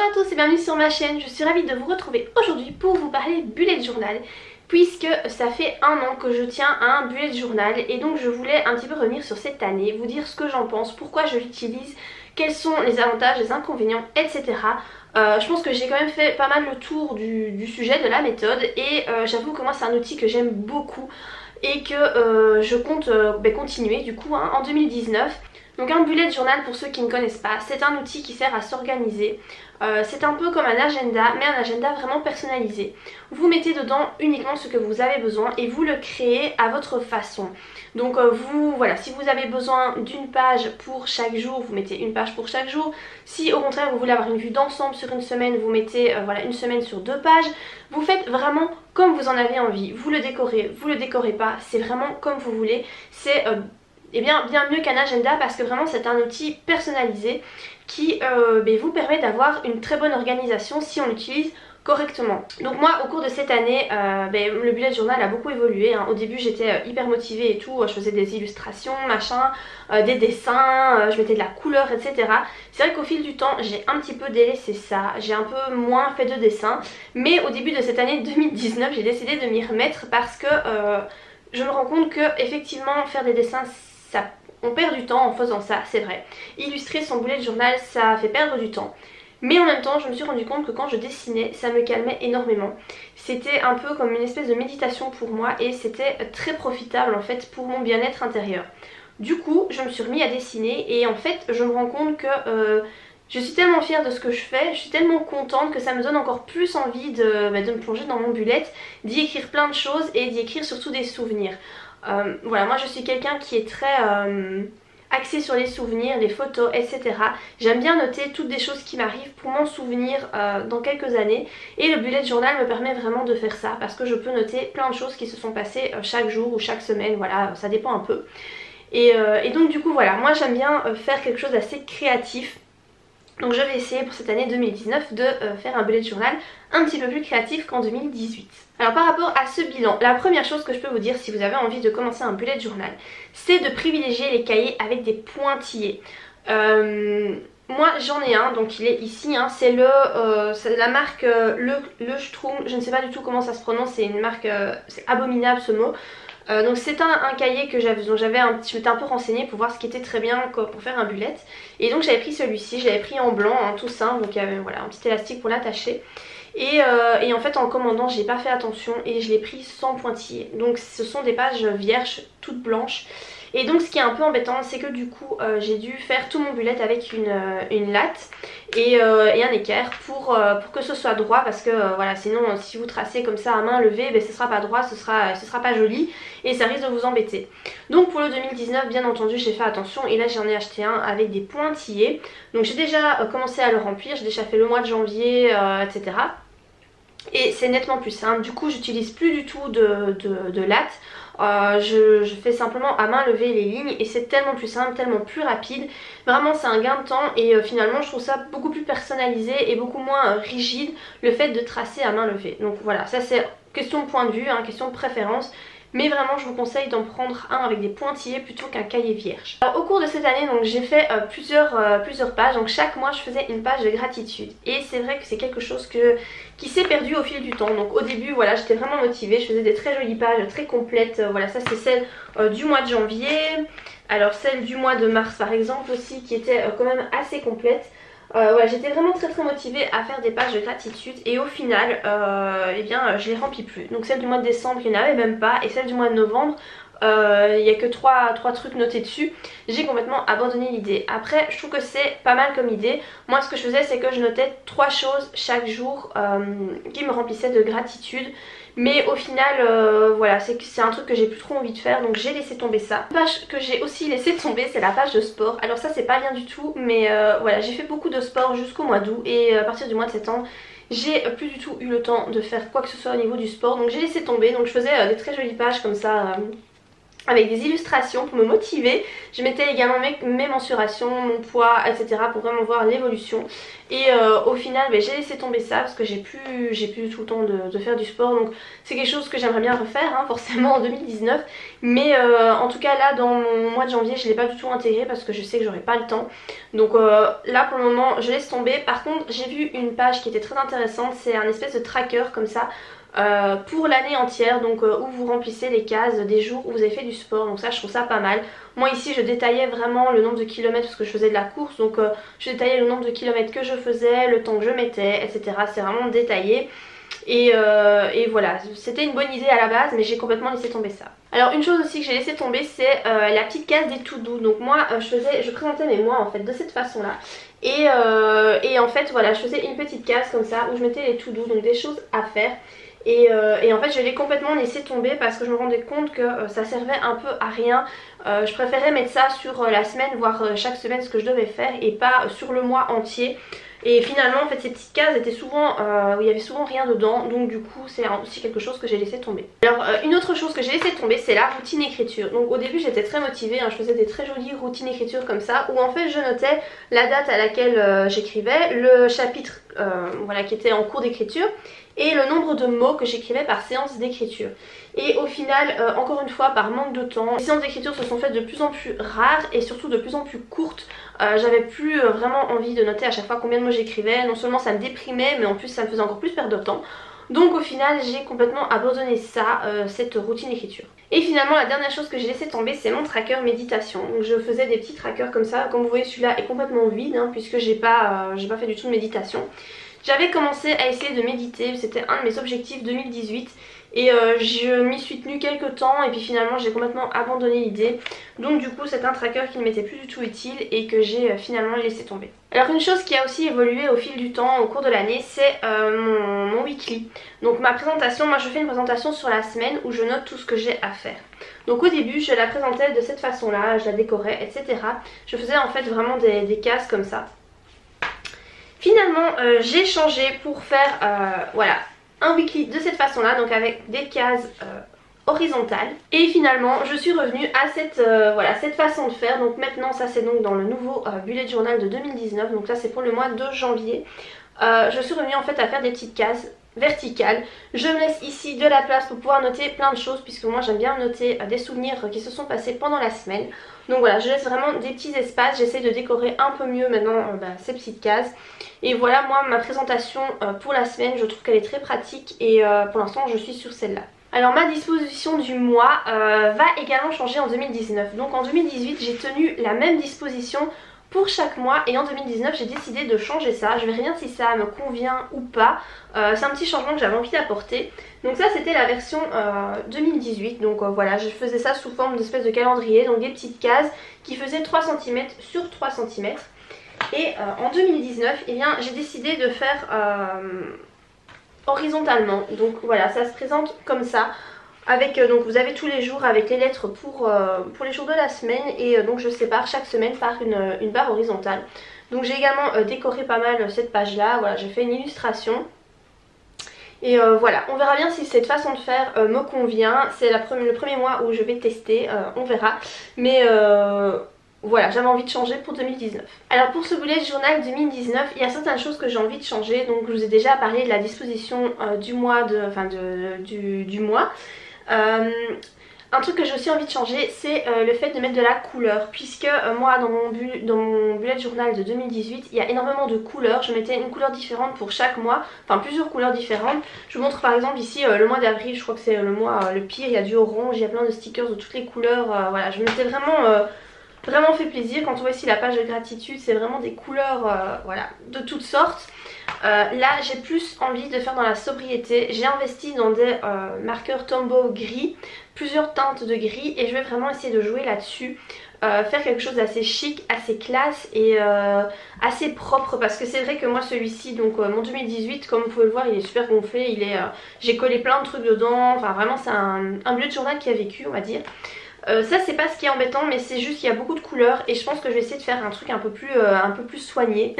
à tous et bienvenue sur ma chaîne, je suis ravie de vous retrouver aujourd'hui pour vous parler bullet journal, puisque ça fait un an que je tiens à un bullet journal et donc je voulais un petit peu revenir sur cette année, vous dire ce que j'en pense, pourquoi je l'utilise, quels sont les avantages, les inconvénients, etc. Je pense que j'ai quand même fait pas mal le tour du sujet, de la méthode, et j'avoue que moi c'est un outil que j'aime beaucoup et que je compte continuer du coup en 2019. Donc un bullet journal, pour ceux qui ne connaissent pas, c'est un outil qui sert à s'organiser. C'est un peu comme un agenda, mais un agenda vraiment personnalisé. Vous mettez dedans uniquement ce que vous avez besoin et vous le créez à votre façon. Donc voilà, si vous avez besoin d'une page pour chaque jour, vous mettez une page pour chaque jour. Si au contraire vous voulez avoir une vue d'ensemble sur une semaine, vous mettez voilà, une semaine sur 2 pages. Vous faites vraiment comme vous en avez envie. Vous le décorez pas, c'est vraiment comme vous voulez. C'est bien mieux qu'un agenda parce que vraiment c'est un outil personnalisé qui vous permet d'avoir une très bonne organisation si on l'utilise correctement. Donc moi au cours de cette année le bullet journal a beaucoup évolué, hein. Au début j'étais hyper motivée et tout, je faisais des illustrations, machin, des dessins, je mettais de la couleur, etc. C'est vrai qu'au fil du temps j'ai un petit peu délaissé ça, j'ai un peu moins fait de dessins, mais au début de cette année 2019 j'ai décidé de m'y remettre parce que je me rends compte que effectivement faire des dessins, on perd du temps en faisant ça, c'est vrai. Illustrer son bullet journal, ça fait perdre du temps. Mais en même temps, je me suis rendu compte que quand je dessinais, ça me calmait énormément. C'était un peu comme une espèce de méditation pour moi et c'était très profitable en fait pour mon bien-être intérieur. Du coup, je me suis remis à dessiner et en fait, je me rends compte que je suis tellement fière de ce que je fais, je suis tellement contente que ça me donne encore plus envie de me plonger dans mon bullet, d'y écrire plein de choses et d'y écrire surtout des souvenirs. Voilà, moi je suis quelqu'un qui est très axé sur les souvenirs, les photos, etc. J'aime bien noter toutes des choses qui m'arrivent pour m'en souvenir dans quelques années, et le bullet journal me permet vraiment de faire ça parce que je peux noter plein de choses qui se sont passées chaque jour ou chaque semaine, voilà, ça dépend un peu. Et donc du coup voilà, moi j'aime bien faire quelque chose d'assez créatif. Donc je vais essayer pour cette année 2019 de faire un bullet journal un petit peu plus créatif qu'en 2018. Alors par rapport à ce bilan, la première chose que je peux vous dire si vous avez envie de commencer un bullet journal, c'est de privilégier les cahiers avec des pointillés. Moi j'en ai un, donc il est ici, hein, c'est la marque Leuchtturm, je ne sais pas du tout comment ça se prononce, c'est une marque, c'est abominable ce mot. Donc c'est un cahier que j'avais, je m'étais un peu renseignée pour voir ce qui était très bien pour faire un bullet. Et donc j'avais pris celui-ci, je l'avais pris en blanc, hein, tout simple, donc il y avait voilà, un petit élastique pour l'attacher. Et en fait en commandant j'ai pas fait attention et je l'ai pris sans pointillé. Donc ce sont des pages vierges, toutes blanches. Et donc ce qui est un peu embêtant, c'est que du coup j'ai dû faire tout mon bullet avec une latte et un équerre pour que ce soit droit, parce que voilà, sinon si vous tracez comme ça à main levée, ce sera pas droit, ce sera pas joli et ça risque de vous embêter. Donc pour le 2019 bien entendu j'ai fait attention et là j'en ai acheté un avec des pointillés. Donc j'ai déjà commencé à le remplir, j'ai déjà fait le mois de janvier, etc. Et c'est nettement plus simple, du coup j'utilise plus du tout de latte. Je fais simplement à main levée les lignes et c'est tellement plus simple, tellement plus rapide. Vraiment c'est un gain de temps et finalement je trouve ça beaucoup plus personnalisé et beaucoup moins rigide, le fait de tracer à main levée. Donc voilà, ça c'est question de point de vue, hein, question de préférence. Mais vraiment je vous conseille d'en prendre un avec des pointillés plutôt qu'un cahier vierge. Alors au cours de cette année donc j'ai fait plusieurs pages, donc chaque mois je faisais une page de gratitude. Et c'est vrai que c'est quelque chose qui s'est perdu au fil du temps. Donc au début voilà, j'étais vraiment motivée, je faisais des très jolies pages, très complètes. Voilà, ça c'est celle du mois de janvier. Alors celle du mois de mars par exemple aussi, qui était quand même assez complète. Voilà, j'étais vraiment très motivée à faire des pages de gratitude et au final je les remplis plus. Donc celle du mois de décembre il n'y en avait même pas, et celle du mois de novembre il n'y a que 3 trucs notés dessus. J'ai complètement abandonné l'idée. Après je trouve que c'est pas mal comme idée. Moi ce que je faisais c'est que je notais 3 choses chaque jour qui me remplissaient de gratitude. Mais au final voilà, c'est un truc que j'ai plus trop envie de faire, donc j'ai laissé tomber ça. La page que j'ai aussi laissé tomber, c'est la page de sport. Alors ça c'est pas bien du tout, mais voilà, j'ai fait beaucoup de sport jusqu'au mois d'août et à partir du mois de septembre j'ai plus du tout eu le temps de faire quoi que ce soit au niveau du sport, donc j'ai laissé tomber. Donc je faisais des très jolies pages comme ça avec des illustrations pour me motiver. Je mettais également mes mensurations, mon poids, etc. pour vraiment voir l'évolution. Et au final j'ai laissé tomber ça parce que j'ai plus du tout le temps de faire du sport, donc c'est quelque chose que j'aimerais bien refaire hein, forcément en 2019, mais en tout cas là dans mon mois de janvier je l'ai pas du tout intégré parce que je sais que j'aurai pas le temps, donc là pour le moment je laisse tomber. Par contre j'ai vu une page qui était très intéressante, c'est un espèce de tracker comme ça pour l'année entière, donc où vous remplissez les cases des jours où vous avez fait du sport, donc ça je trouve ça pas mal. Moi ici je détaillais vraiment le nombre de kilomètres parce que je faisais de la course, donc je détaillais le nombre de kilomètres que je faisais, le temps que je mettais, etc. C'est vraiment détaillé. Et voilà, c'était une bonne idée à la base mais j'ai complètement laissé tomber ça. Alors une chose aussi que j'ai laissé tomber c'est la petite case des to-do. Donc moi je présentais mes mois en fait de cette façon là. Et en fait voilà, je faisais une petite case comme ça où je mettais les to-do, donc des choses à faire. Et en fait je l'ai complètement laissé tomber parce que je me rendais compte que ça servait un peu à rien. Je préférais mettre ça sur la semaine, voire chaque semaine ce que je devais faire et pas sur le mois entier. Et finalement en fait ces petites cases étaient souvent où il y avait souvent rien dedans, donc du coup c'est aussi quelque chose que j'ai laissé tomber. Alors une autre chose que j'ai laissé tomber c'est la routine écriture. Donc au début j'étais très motivée hein, je faisais des très jolies routines écriture comme ça où en fait je notais la date à laquelle j'écrivais, le chapitre voilà, qui était en cours d'écriture et le nombre de mots que j'écrivais par séance d'écriture. Et au final, encore une fois, par manque de temps, les séances d'écriture se sont faites de plus en plus rares et surtout de plus en plus courtes. J'avais plus vraiment envie de noter à chaque fois combien de mots j'écrivais. Non seulement ça me déprimait, mais en plus ça me faisait encore plus perdre de temps. Donc au final j'ai complètement abandonné ça, cette routine d'écriture. Et finalement la dernière chose que j'ai laissé tomber c'est mon tracker méditation. Donc je faisais des petits trackers comme ça, comme vous voyez celui-là est complètement vide hein, puisque j'ai pas fait du tout de méditation. J'avais commencé à essayer de méditer, c'était un de mes objectifs 2018 et je m'y suis tenue quelques temps et puis finalement j'ai complètement abandonné l'idée. Donc du coup c'est un tracker qui ne m'était plus du tout utile et que j'ai finalement laissé tomber. Alors une chose qui a aussi évolué au fil du temps, au cours de l'année, c'est mon weekly. Donc ma présentation, moi je fais une présentation sur la semaine où je note tout ce que j'ai à faire. Donc au début je la présentais de cette façon là, je la décorais etc. Je faisais en fait vraiment des cases comme ça. Finalement j'ai changé pour faire voilà, un weekly de cette façon là, donc avec des cases horizontales. Et finalement je suis revenue à voilà, cette façon de faire. Donc maintenant ça c'est donc dans le nouveau bullet journal de 2019, donc là c'est pour le mois de janvier. Je suis revenue en fait à faire des petites cases verticales. Je me laisse ici de la place pour pouvoir noter plein de choses puisque moi j'aime bien noter des souvenirs qui se sont passés pendant la semaine. Donc voilà, je laisse vraiment des petits espaces, j'essaie de décorer un peu mieux maintenant ces petites cases. Et voilà, moi ma présentation pour la semaine, je trouve qu'elle est très pratique et pour l'instant je suis sur celle-là. Alors ma disposition du mois va également changer en 2019. Donc en 2018 j'ai tenu la même disposition pour chaque mois et en 2019 j'ai décidé de changer ça. Je verrai bien si ça me convient ou pas. C'est un petit changement que j'avais envie d'apporter. Donc ça c'était la version 2018. Donc voilà, je faisais ça sous forme d'espèce de calendrier. Donc des petites cases qui faisaient 3 cm sur 3 cm. Et en 2019 eh bien, j'ai décidé de faire horizontalement. Donc voilà, ça se présente comme ça. Avec, donc vous avez tous les jours avec les lettres pour les jours de la semaine et donc je sépare chaque semaine par une barre horizontale. Donc j'ai également décoré pas mal cette page là, voilà, j'ai fait une illustration. Et voilà, on verra bien si cette façon de faire me convient. C'est le premier mois où je vais tester, on verra. Mais voilà, j'avais envie de changer pour 2019. Alors pour ce bullet journal 2019, il y a certaines choses que j'ai envie de changer. Donc je vous ai déjà parlé de la disposition du mois, du mois. Un truc que j'ai aussi envie de changer c'est le fait de mettre de la couleur puisque moi dans mon bullet journal de 2018 il y a énormément de couleurs. Je mettais une couleur différente pour chaque mois, enfin plusieurs couleurs différentes. Je vous montre par exemple ici le mois d'avril, je crois que c'est le mois le pire, il y a du orange, il y a plein de stickers de toutes les couleurs, voilà, je m'étais vraiment fait plaisir. Quand on voit ici la page de gratitude c'est vraiment des couleurs voilà, de toutes sortes. Là j'ai plus envie de faire dans la sobriété. J'ai investi dans des marqueurs Tombow gris, plusieurs teintes de gris et je vais vraiment essayer de jouer là-dessus. Faire quelque chose d'assez chic, assez classe et assez propre parce que c'est vrai que moi celui-ci, donc mon 2018 comme vous pouvez le voir il est super gonflé, j'ai collé plein de trucs dedans, enfin vraiment c'est un bullet journal qui a vécu on va dire. Ça c'est pas ce qui est embêtant mais c'est juste qu'il y a beaucoup de couleurs et je pense que je vais essayer de faire un truc un peu plus soigné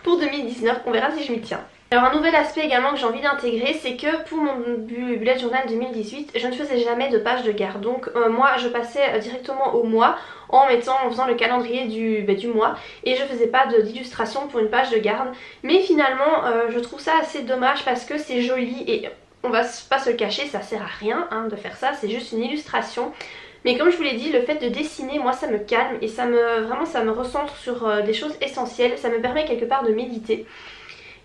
pour 2019, on verra si je m'y tiens. Alors un nouvel aspect également que j'ai envie d'intégrer, c'est que pour mon bullet journal 2018, je ne faisais jamais de page de garde. Donc moi je passais directement au mois en faisant le calendrier du mois, et je faisais pas d'illustration pour une page de garde. Mais finalement je trouve ça assez dommage parce que c'est joli et on va pas se le cacher, ça sert à rien hein, de faire ça, c'est juste une illustration. Mais comme je vous l'ai dit, le fait de dessiner, moi ça me calme et ça me recentre sur des choses essentielles, ça me permet quelque part de méditer.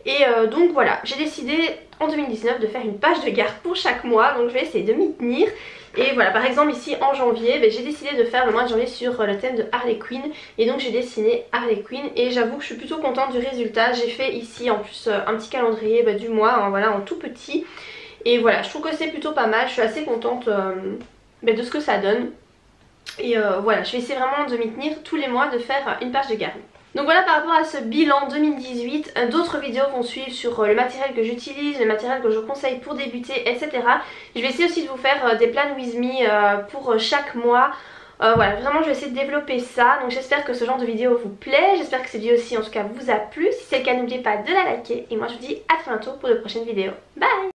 Et donc voilà, j'ai décidé en 2019 de faire une page de garde pour chaque mois, donc je vais essayer de m'y tenir. Et voilà, par exemple ici en janvier, j'ai décidé de faire le mois de janvier sur le thème de Harley Quinn. Et donc j'ai dessiné Harley Quinn et j'avoue que je suis plutôt contente du résultat. J'ai fait ici en plus un petit calendrier du mois, hein, voilà, en tout petit. Et voilà, je trouve que c'est plutôt pas mal, je suis assez contente de ce que ça donne. Et voilà, je vais essayer vraiment de m'y tenir tous les mois, de faire une page de garde. Donc voilà, par rapport à ce bilan 2018, d'autres vidéos vont suivre sur le matériel que j'utilise, le matériel que je conseille pour débuter, etc. Je vais essayer aussi de vous faire des plans with me pour chaque mois. Voilà, vraiment je vais essayer de développer ça. Donc j'espère que ce genre de vidéo vous plaît, j'espère que cette vidéo aussi en tout cas vous a plu. Si c'est le cas, n'oubliez pas de la liker. Et moi je vous dis à très bientôt pour de prochaines vidéos. Bye!